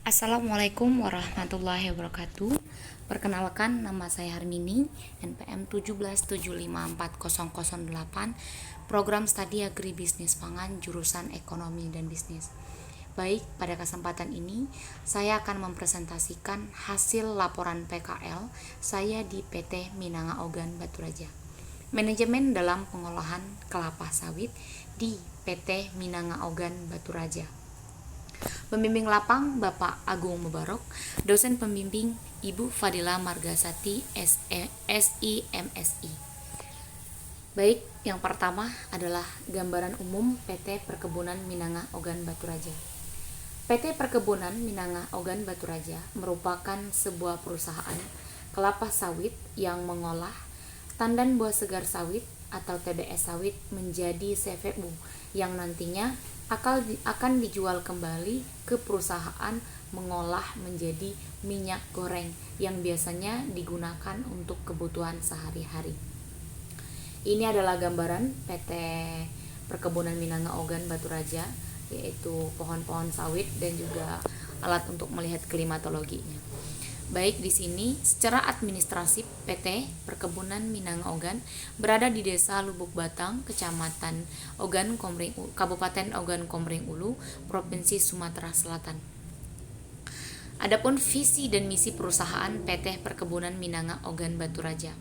Assalamualaikum warahmatullahi wabarakatuh. Perkenalkan, nama saya Harmini, NPM 177540008, Program Studi Agribisnis Pangan, jurusan Ekonomi dan Bisnis. Baik, pada kesempatan ini saya akan mempresentasikan hasil laporan PKL saya di PT Minanga Ogan Baturaja. Manajemen dalam pengolahan kelapa sawit di PT Minanga Ogan Baturaja. Pembimbing lapang Bapak Agung Mubarok, dosen pembimbing Ibu Fadila Margasati SIMSI. Baik, yang pertama adalah gambaran umum PT Perkebunan Minanga Ogan Baturaja. PT Perkebunan Minanga Ogan Baturaja merupakan sebuah perusahaan kelapa sawit yang mengolah tandan buah segar sawit atau TBS sawit menjadi CVU yang nantinya akan dijual kembali ke perusahaan mengolah menjadi minyak goreng yang biasanya digunakan untuk kebutuhan sehari-hari. Ini adalah gambaran PT Perkebunan Minanga Ogan Baturaja, yaitu pohon-pohon sawit dan juga alat untuk melihat klimatologinya. Baik, di sini secara administrasi PT Perkebunan Minanga Ogan berada di Desa Lubuk Batang, Kecamatan Ogan Komering, Kabupaten Ogan Komering Ulu, Provinsi Sumatera Selatan. Adapun visi dan misi perusahaan PT Perkebunan Minanga Ogan Baturaja.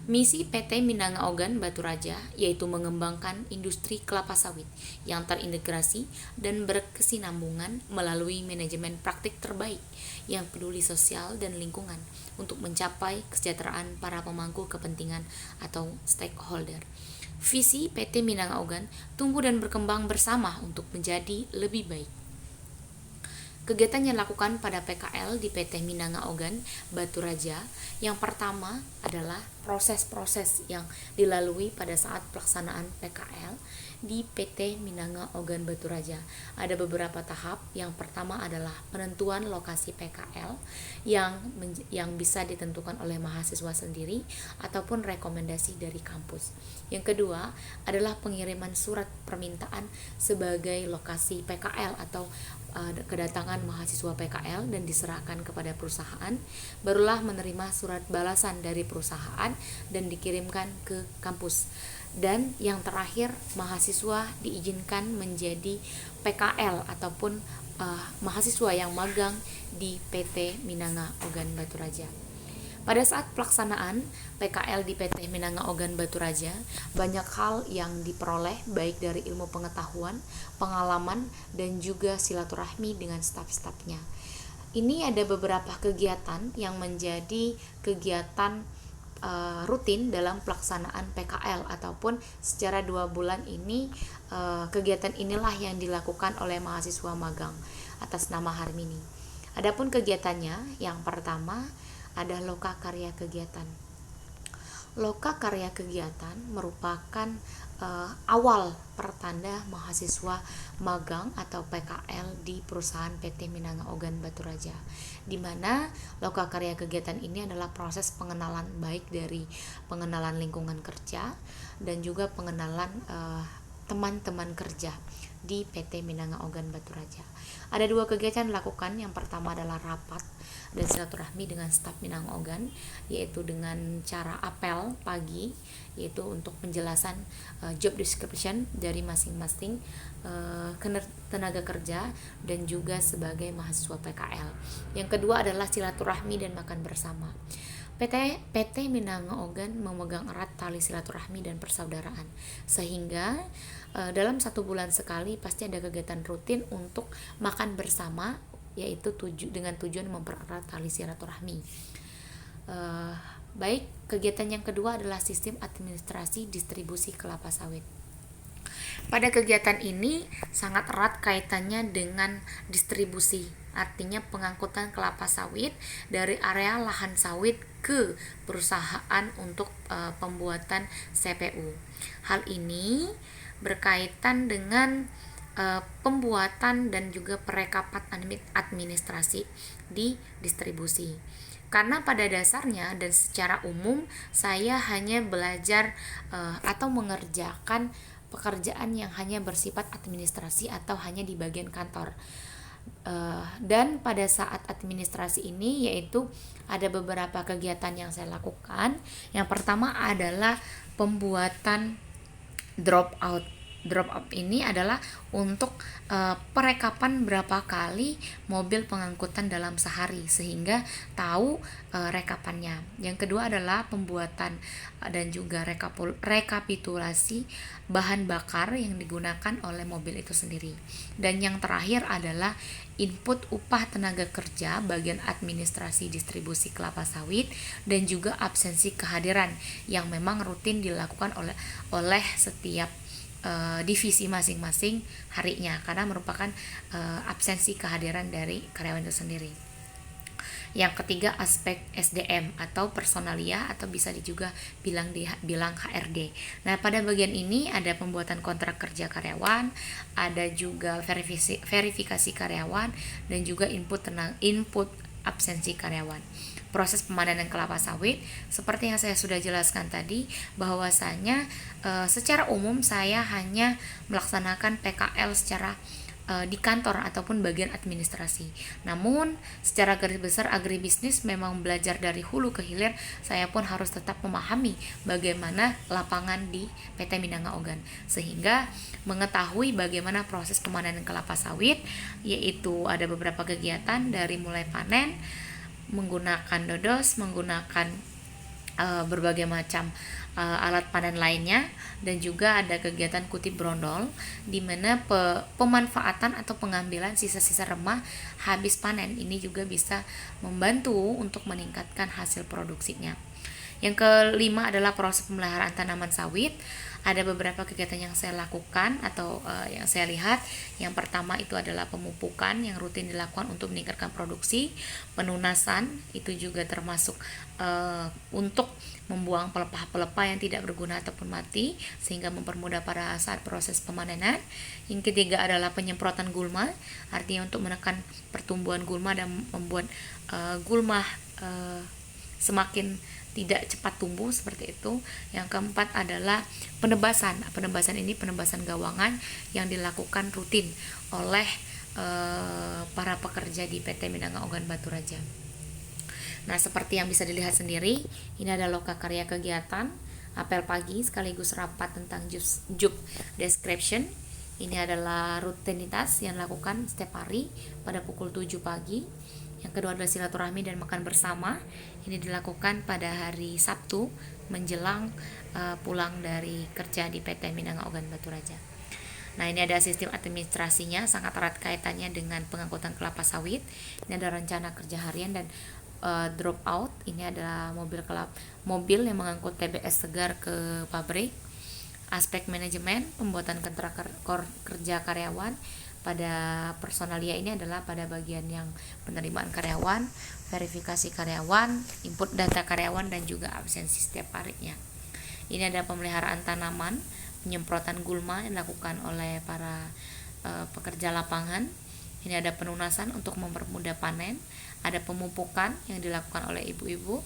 Misi PT Minanga Ogan Baturaja yaitu mengembangkan industri kelapa sawit yang terintegrasi dan berkesinambungan melalui manajemen praktik terbaik yang peduli sosial dan lingkungan untuk mencapai kesejahteraan para pemangku kepentingan atau stakeholder. Visi PT Minanga Ogan tumbuh dan berkembang bersama untuk menjadi lebih baik. Kegiatan yang dilakukan pada PKL di PT Minanga Ogan Baturaja, yang pertama adalah proses-proses yang dilalui pada saat pelaksanaan PKL di PT Minanga Ogan Baturaja. Ada beberapa tahap. Yang pertama adalah penentuan lokasi PKL yang bisa ditentukan oleh mahasiswa sendiri ataupun rekomendasi dari kampus. Yang kedua adalah pengiriman surat permintaan sebagai lokasi PKL atau kedatangan mahasiswa PKL dan diserahkan kepada perusahaan, barulah menerima surat balasan dari perusahaan dan dikirimkan ke kampus. Dan yang terakhir, mahasiswa diizinkan menjadi PKL ataupun mahasiswa yang magang di PT Minanga Ogan Baturaja. Pada saat pelaksanaan PKL di PT Minanga Ogan Baturaja, banyak hal yang diperoleh baik dari ilmu pengetahuan, pengalaman, dan juga silaturahmi dengan staf-stafnya. Ini ada beberapa kegiatan yang menjadi kegiatan rutin dalam pelaksanaan PKL ataupun secara 2 bulan ini kegiatan inilah yang dilakukan oleh mahasiswa magang atas nama Harmini. Adapun kegiatannya, yang pertama ada loka karya kegiatan. Loka karya kegiatan merupakan awal pertanda mahasiswa magang atau PKL di perusahaan PT Minanga Ogan Baturaja, di mana loka karya kegiatan ini adalah proses pengenalan baik dari pengenalan lingkungan kerja dan juga pengenalan teman-teman kerja di PT Minanga Ogan Baturaja. Ada 2 kegiatan dilakukan. Yang pertama adalah rapat dan silaturahmi dengan staf Minanga Ogan, yaitu dengan cara apel pagi, yaitu untuk penjelasan job description dari masing-masing tenaga kerja dan juga sebagai mahasiswa PKL. Yang kedua adalah silaturahmi dan makan bersama. PT Minanga Ogan memegang erat tali silaturahmi dan persaudaraan, sehingga dalam 1 bulan sekali pasti ada kegiatan rutin untuk makan bersama, yaitu dengan tujuan mempererat tali silaturahmi. Baik, kegiatan yang kedua adalah sistem administrasi distribusi kelapa sawit. Pada kegiatan ini sangat erat kaitannya dengan distribusi, artinya pengangkutan kelapa sawit dari area lahan sawit ke perusahaan untuk pembuatan CPU. Hal ini berkaitan dengan pembuatan dan juga perekapan administrasi di distribusi. Karena pada dasarnya dan secara umum saya hanya belajar atau mengerjakan pekerjaan yang hanya bersifat administrasi atau hanya di bagian kantor. Dan pada saat administrasi ini yaitu ada beberapa kegiatan yang saya lakukan. Yang pertama adalah pembuatan drop out. Drop out ini adalah untuk perekapan berapa kali mobil pengangkutan dalam sehari sehingga tahu rekapannya. Yang kedua adalah pembuatan dan juga rekapitulasi bahan bakar yang digunakan oleh mobil itu sendiri. Dan yang terakhir adalah input upah tenaga kerja bagian administrasi distribusi kelapa sawit dan juga absensi kehadiran yang memang rutin dilakukan oleh setiap divisi masing-masing harinya karena merupakan absensi kehadiran dari karyawan itu sendiri. Yang ketiga aspek SDM atau personalia atau bisa juga bilang HRD. Nah, pada bagian ini ada pembuatan kontrak kerja karyawan, ada juga verifikasi karyawan dan juga input absensi karyawan. Proses pemanenan kelapa sawit seperti yang saya sudah jelaskan tadi, bahwasanya secara umum saya hanya melaksanakan PKL secara di kantor ataupun bagian administrasi. Namun secara garis besar agribisnis memang belajar dari hulu ke hilir. Saya pun harus tetap memahami bagaimana lapangan di PT Minanga Ogan sehingga mengetahui bagaimana proses pemanenan kelapa sawit, yaitu ada beberapa kegiatan dari mulai panen, menggunakan dodos, menggunakan berbagai macam alat panen lainnya, dan juga ada kegiatan kutip brondol di mana pemanfaatan atau pengambilan sisa-sisa remah habis panen ini juga bisa membantu untuk meningkatkan hasil produksinya. Yang kelima adalah proses pemeliharaan tanaman sawit. Ada beberapa kegiatan yang saya lakukan atau yang saya lihat. Yang pertama itu adalah pemupukan yang rutin dilakukan untuk meningkatkan produksi. Penunasan itu juga termasuk untuk membuang pelepah-pelepah yang tidak berguna ataupun mati sehingga mempermudah pada saat proses pemanenan. Yang ketiga adalah penyemprotan gulma, artinya untuk menekan pertumbuhan gulma dan membuat gulma semakin tidak cepat tumbuh seperti itu. Yang keempat adalah penebasan. Penebasan ini penebasan gawangan yang dilakukan rutin oleh para pekerja di PT Minanga Ogan Baturaja. Nah, seperti yang bisa dilihat sendiri, ini ada lokakarya kegiatan, apel pagi sekaligus rapat tentang job description. Ini adalah rutinitas yang dilakukan setiap hari pada pukul 7 pagi. Yang kedua adalah silaturahmi dan makan bersama. Ini dilakukan pada hari Sabtu menjelang pulang dari kerja di PT Minanga Ogan Baturaja. Nah, ini ada sistem administrasinya, sangat erat kaitannya dengan pengangkutan kelapa sawit. Ini ada rencana kerja harian dan drop out. Ini adalah mobil yang mengangkut TBS segar ke pabrik. Aspek manajemen, pembuatan kontrak kerja karyawan. Pada personalia ini adalah pada bagian yang penerimaan karyawan, verifikasi karyawan, input data karyawan, dan juga absensi setiap harinya. Ini ada pemeliharaan tanaman, penyemprotan gulma yang dilakukan oleh para pekerja lapangan. Ini ada penunasan untuk mempermudah panen, ada pemupukan yang dilakukan oleh ibu-ibu,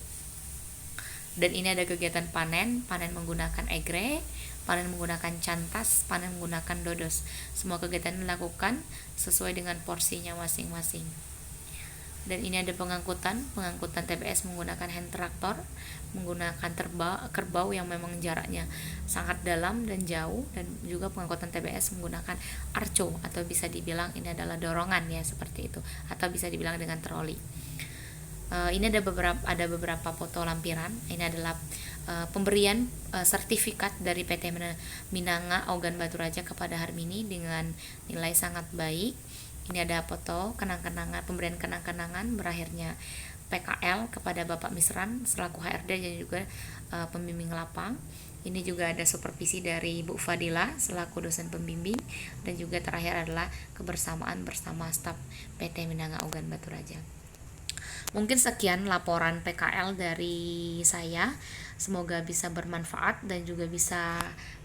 dan ini ada kegiatan panen menggunakan egre, panen menggunakan cantas, panen menggunakan dodos. Semua kegiatan dilakukan sesuai dengan porsinya masing-masing. Dan ini ada pengangkutan TBS menggunakan hand traktor, menggunakan kerbau yang memang jaraknya sangat dalam dan jauh, dan juga pengangkutan TBS menggunakan arco atau bisa dibilang ini adalah dorongan ya seperti itu, atau bisa dibilang dengan troli. Ini ada beberapa foto lampiran. Ini adalah pemberian sertifikat dari PT Minanga Ogan Baturaja kepada Harmini dengan nilai sangat baik. Ini ada foto pemberian kenang-kenangan berakhirnya PKL kepada Bapak Misran selaku HRD dan juga pembimbing lapang. Ini juga ada supervisi dari Bu Fadila selaku dosen pembimbing, dan juga terakhir adalah kebersamaan bersama staf PT Minanga Ogan Baturaja. Mungkin sekian laporan PKL dari saya. Semoga bisa bermanfaat dan juga bisa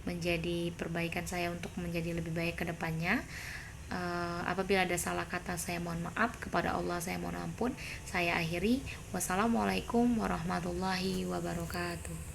menjadi perbaikan saya untuk menjadi lebih baik ke depannya. Apabila ada salah kata saya mohon maaf, kepada Allah saya mohon ampun. Saya akhiri. Wassalamualaikum warahmatullahi wabarakatuh.